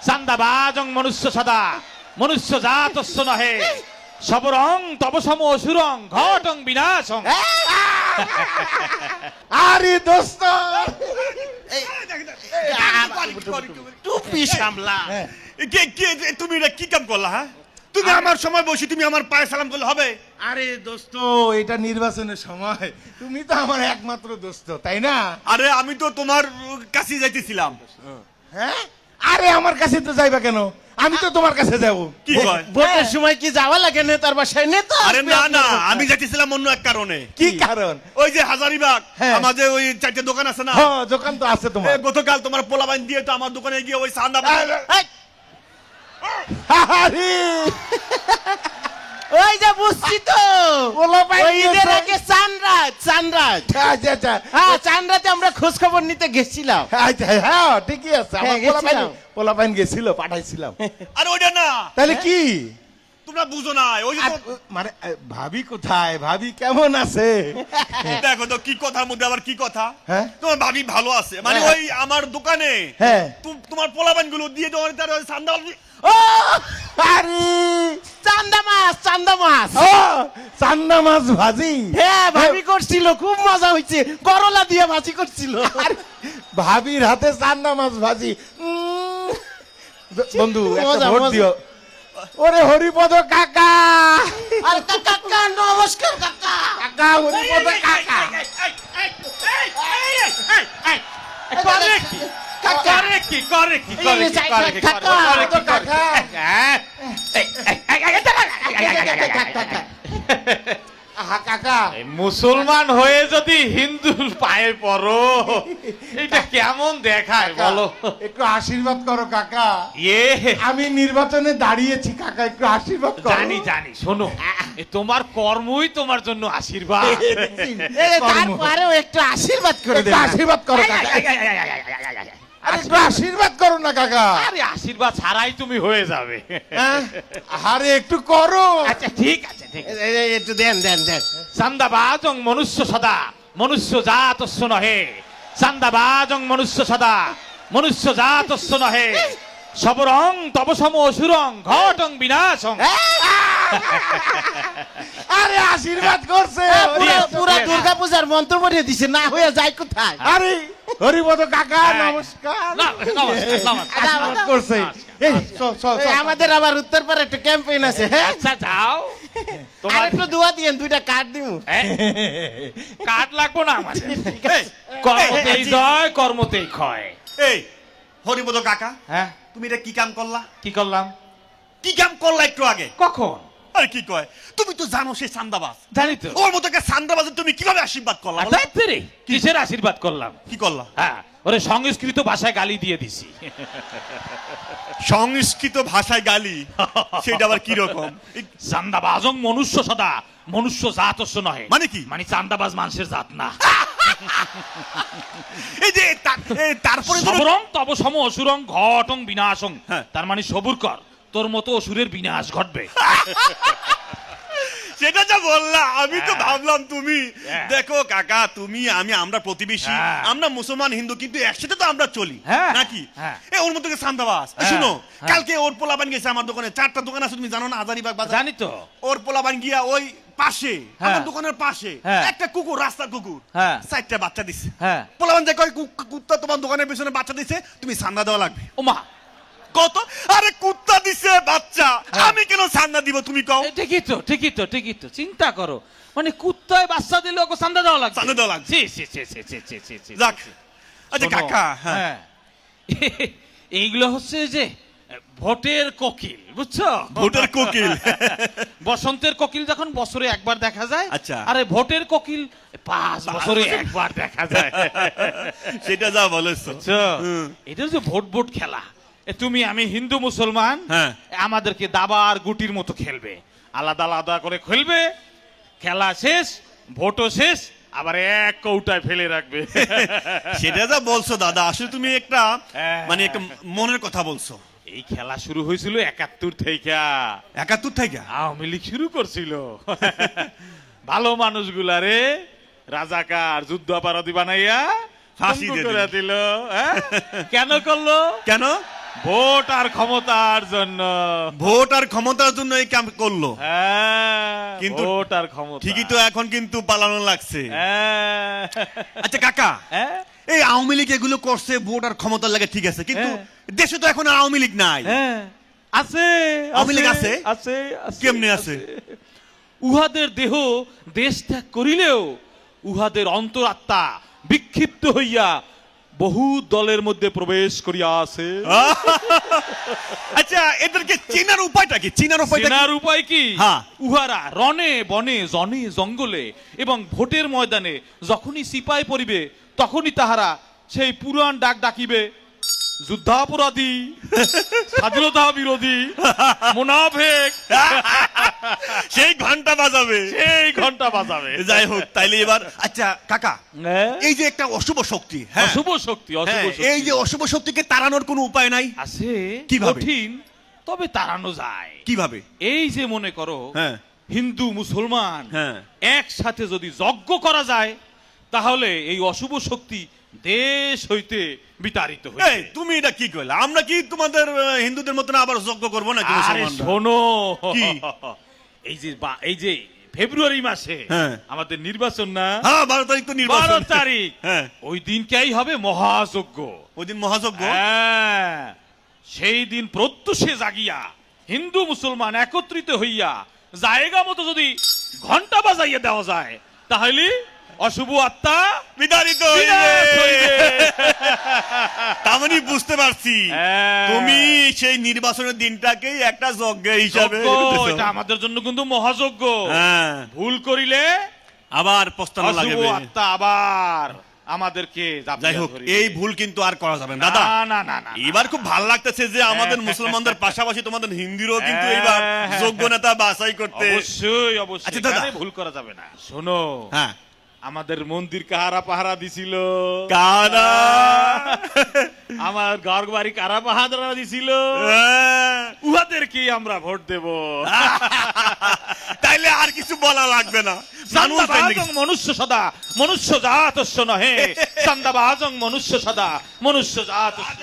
চান্দাবাজং মনুষ্য সদা মনুষ্য জাতস্য নহে সবরং তব সম অসুরং ঘটং বিনাশং। আরে দোস্ত টুপি সামলা। হ্যাঁ। তুমি এটা কি কাম করলা? হ্যাঁ, তুমি আমার সময় বসে তুমি আমার পায়ে সালাম করলে হবে? আরে দোস্ত, এটা নির্বাচনের সময়, তুমি তো আমার একমাত্র দোস্ত, তাই না? আরে আমি তো তোমার কাছে যাইতেছিলাম। হ্যাঁ, আরে আমার কাছে তো যাইবা কেন? আমি তো তোমার কাছে যাব। কি কয়? ভোটের সময় কি যাওয়া লাগে নেতার বাসায়? নেতা আরে আসবে না আপনার না, বাসায়। আমি যাইতেছিলাম অন্য এক কারণে। কি কারণ? ওই যে হাজারিবাগ হ্যাঁ। আমাদের ওই চারটে দোকান আছে না, হ্যাঁ, দোকান তো আছে তোমার। গতকাল তোমার পোলাবাইন দিয়ে তো আমার দোকানে গিয়ে ওই চান্দা এই, আরে ওই যে বুঝছি তো, পোলা পাইন ওই ঈদের গেছে। আগে চানরাত আচ্ছা আচ্ছা, হ্যাঁ, চানরাতে আমরা খোঁজ খবর নিতে গেছিলাম। আচ্ছা, হ্যাঁ ঠিকই আছে। আমার হ্যাঁ, গেছিলাম। পোলাপাইন গেছিল, পাঠাইছিলাম। আর ওইটা না, তাহলে কি? তোমরা বুঝো না। ওই যে আর, মানে ভাবি কোথায়? ভাবি কেমন আছে? দেখো তো কি কথার মধ্যে আবার কি কথা। হ্যাঁ? তোমার ভাবি ভালো আছে মানে হ্যাঁ। ওই আমার দোকানে হ্যাঁ। তোমার পোলাবাইন গুলো দিয়ে তোমার তার ওই চান্দা ও আরে চান্দা মাছ ও চান্দা মাছ ভাজি। হ্যাঁ, ভাবি করছিল, খুব মজা হইছে, করলা দিয়ে ভাজি করছিল। আরে, ভাবির হাতে চান্দা মাছ ভাজি। বন্ধু একটা মজা, ভোট মজা। দিও। ওরে হরিপদ কাকা, আরে কাকা নমস্কার কাকা। কাকা হরিপদ কাকা। করে কি করে কি করে কি করে কি করে কি কাকা, করে কি কাকা। আহা কাকা, এই মুসলমান হয়ে যদি হিন্দুর পায়ে পড়ো এটা কেমন দেখায় কাকা, বলো? একটু আশীর্বাদ করো কাকা। ইয়ে আমি নির্বাচনে দাঁড়িয়েছি কাকা, একটু আশীর্বাদ করো। জানি জানি, শোনো এ তোমার কর্মই তোমার জন্য আশীর্বাদ। তারপরেও একটু আশীর্বাদ করে একটু দেন। আশীর্বাদ করো কাকা। আরে একটু আশীর্বাদ করো না কাকা। আরে আশীর্বাদ ছাড়াই তুমি হয়ে যাবে। হ্যাঁ? আরে একটু করো। আচ্ছা ঠিক আছে ঠিক আছে। একটু দেন। চান্দাবাজং মনুষ্য সদা মনুষ্য জাতস্য নহে চান্দাবাজং মনুষ্য সদা মনুষ্য জাতস্য নহে সবরং তব সম অসুরং ঘটং বিনাশং। আরে আশীর্বাদ করছে। পুরা দুর্গা পূজার মন্ত্র পড়িয়ে দিছে, না হয়ে যায় কোথায়? আরে হরিপদ কাকা নমস্কার। নমস্কার। আশীর্বাদ করছে। এই চল চল এই, চল। আমাদের আবার উত্তরপাড়া একটা ক্যাম্পেইন আছে। হ্যাঁ, আচ্ছা যাও আর তোমার একটু দোয়া দিয়েন, দুইটা কার্ড দিমু। কাঠ লাগবো না আমাদের। কর্মতেই জয় কর্মতেই ক্ষয়। এই হরিপদ কাকা, হ্যাঁ তুমি এটা কি কাম করলা? কি করলাম? কি কাম করলা একটু আগে? কখন? আরে কি কয়, তুমি তো জানো সে চান্দাবাজ। জানি তো। ওর মতো একটা চান্দাবাজের তুমি কিভাবে আশীর্বাদ করলা বলো? তাড়াতাড়ি কিসের আশীর্বাদ করলাম? কি করলা? হ্যাঁ ওরে সংস্কৃত ভাষায় গালি দিয়ে দিছি। সংস্কৃত ভাষায় গালি, সেটা আবার কি রকম? চান্দাবাজং মনুষ্য সদা মনুষ্য জাতস্য নহে। মানে কি? মানে চান্দাবাজ মানুষের জাত না। এই যে তারপরে তো- সবরং তব সম অসুরং ঘটং বিনাশং। হ্যাঁ। তার মানে সবুর কর, তোর মতো অসুরের বিনাশ ঘটবে। সেটা যা বললা আমি তো হ্যাঁ। ভাবলাম তুমি হ্যাঁ। দেখো কাকা, তুমি আমরা প্রতিবেশী, হ্যাঁ। আমরা মুসলমান হিন্দু, কিন্তু একসাথে তো আমরা চলি হ্যাঁ। নাকি? হ্যাঁ। ওর মতো চান্দাবাজ। হ্যাঁ। শুনো, হ্যাঁ। কালকে ওর পোলাবান গেছে আমার দোকানে, 4টা দোকান আছে তুমি জানো না, হাজারিবাগ বাজার। জানি তো। ওর পোলাবান গিয়া ওই পাশে হ্যাঁ। আমার দোকানের পাশে হ্যাঁ। একটা কুকুর, রাস্তার কুকুর, হ্যাঁ। 4টা বাচ্চা দিছে। হ্যাঁ। পোলাবান যে কয় কুত্তা তোমার দোকানের পিছনে বাচ্চা দিছে, তুমি চান্দা দেওয়া লাগবে। ওমা কত? আরে কুত্তা দিছে বাচ্চা, হ্যাঁ। আমি কেন চান্দা দিব তুমি কও? ঠিকই তো চিন্তা করো, মানে কুত্তায় বাচ্চা দিলে ওকে চান্দা দেওয়া লাগবে। চান্দা দেওয়া লাগবে। ছি, ছি, ছি, ছি, ছি, ছি, ছি, ছি, যাক, ছি। আচ্ছা শোনো, কাকা, হ্যাঁ। হ্যাঁ। এইগুলো হচ্ছে যে ভোটের কোকিল, বুঝছো? ভোটের কোকিল। বসন্তের কোকিল যখন বছরে একবার দেখা যায়, আচ্ছা। আরে ভোটের কোকিল 5 বছরে একবার দেখা যায়। সেটা যা বলেছো। বুঝছো? হুম। এটা যে ভোট খেলা, তুমি আমি হিন্দু মুসলমান, হ্যাঁ। আমাদেরকে দাবা আর গুটির মতো খেলবে, আলাদা আলাদা করে খেলবে, খেলা শেষ, ভোটও শেষ, আবার এক কৌটায় ফেলে রাখবে। সেটা যা বলছো দাদা, আসলে তুমি একটা হ্যাঁ। মানে একটা মনের কথা বলছো। এই খেলা শুরু হয়েছিল 71 থেকে। 71 থেকে? আওয়ামী লীগ শুরু করছিল। ভালো মানুষগুলারে রাজাকার যুদ্ধাপরাধী বানাইয়া ফাঁসি খুন দিয়ে করে দিল। দিল। হ্যাঁ? কেন করলো? কেন? ভোট আর ক্ষমতার জন্য। ভোট আর ক্ষমতার জন্য এই কাম করলো। হ্যাঁ, কিন্তু ভোট আর ক্ষমতা ঠিকই তো, এখন কিন্তু পালানো লাগছে। হ্যাঁ। আচ্ছা কাকা, হ্যাঁ? এই আওয়ামী লীগ এগুলো করছে ভোট আর ক্ষমতার লাগে, ঠিক আছে, কিন্তু হ্যাঁ। দেশে তো এখন আর আওয়ামী লীগ নাই। হ্যাঁ, আছে আওয়ামী লীগ আছে? আছে। কেমনে আছে? উহাদের দেহ দেশ ত্যাগ করিলেও উহাদের অন্তরাত্মা বিক্ষিপ্ত হইয়া বহু দলের মধ্যে প্রবেশ করিয়া আছে। আচ্ছা, এদেরকে চেনার উপায়টা কি? চেনার উপায়টা কি? চেনার উপায় কি? হ্যাঁ। উহারা রনে বনে জনে জঙ্গলে এবং ভোটের ময়দানে যখনই সিপাই পড়িবে তখনই তাহারা সেই পুরাণ ডাক ডাকিবে, যুদ্ধাপরাধী, স্বাধীনতা বিরোধী, মুনাফেক, সেই ঘন্টা বাজাবে। সেই ঘন্টা বাজাবে। যাই হোক, তাইলে এবার আচ্ছা কাকা, হ্যাঁ? এই যে একটা অশুভ শক্তি, হ্যাঁ, অশুভ শক্তি, অশুভ হ্যাঁ, শক্তি এই যে অশুভ শক্তিকে তাড়ানোর কোনো উপায় নাই? আছে, কিভাবে? কঠিন, তবে তাড়ানো যায়। কিভাবে? এই যে মনে করো, হ্যাঁ। হিন্দু মুসলমান হ্যাঁ। একসাথে যদি যজ্ঞ করা যায় তাহলে এই অশুভ শক্তি দেশ হইতে বিতাড়িত এই হইবে। তুমি এটা কি কইলা? আমরা কি তোমাদের হিন্দুদের মতন আবার যজ্ঞ করবো নাকি? আরে মুসলমানরা? শোনো, কি? এই যে ফেব্রুয়ারি মাসে হ্যাঁ। আমাদের নির্বাচন না, হ্যাঁ, 12 তারিখ তো নির্বাচন। 12 তারিখ, হ্যাঁ। ওই দিনকেই হবে মহাযজ্ঞ। ওই দিন মহাযজ্ঞ। হ্যাঁ, সেই দিন প্রত্যুষে জাগিয়া হিন্দু মুসলমান একত্রিত হইয়া জায়গা মতো যদি ঘন্টা বাজাইয়া দেওয়া যায় তাহলে অশুভ আত্মা বিতাড়িত বিনাশ হইবে। তার মানে বুঝতে পারছি, হ্যাঁ। তুমি সেই নির্বাচনের দিনটাকেই একটা যজ্ঞ হিসাবে যজ্ঞ, দেখতেছো। এটা আমাদের জন্য কিন্তু মহাযজ্ঞ। হ্যাঁ, ভুল করিলে আবার পস্তানো অশুভ লাগবে। আত্মা আবার আমাদেরকে যাই জাপিয়া হোক, ধরিবে। এই ভুল কিন্তু আর করা যাবে না দাদা। না না না না, এবার খুব ভালো লাগতেছে যে আমাদের মুসলমানদের পাশাপাশি তোমাদের হিন্দুরও কিন্তু এইবার হ্যাঁ, যোগ্য নেতা বাছাই করতে। অবশ্যই অবশ্যই, আচ্ছা, দাদা। এখানে ভুল করা যাবে না। শোনো, হ্যাঁ, আমাদের মন্দির কাহারা পাহারা দিছিল, কারা? আমার ঘর বাড়ি কারা পাহারা দিছিল, হ্যাঁ। উহাদেরকে আমরা ভোট দেব। তাইলে আর কিছু বলা লাগবে না। মানুষ চান্দাবাজং মনুষ্য সদা মনুষ্য জাতস্য নহে, চান্দাবাজং মনুষ্য সদা মনুষ্য জাতস্য।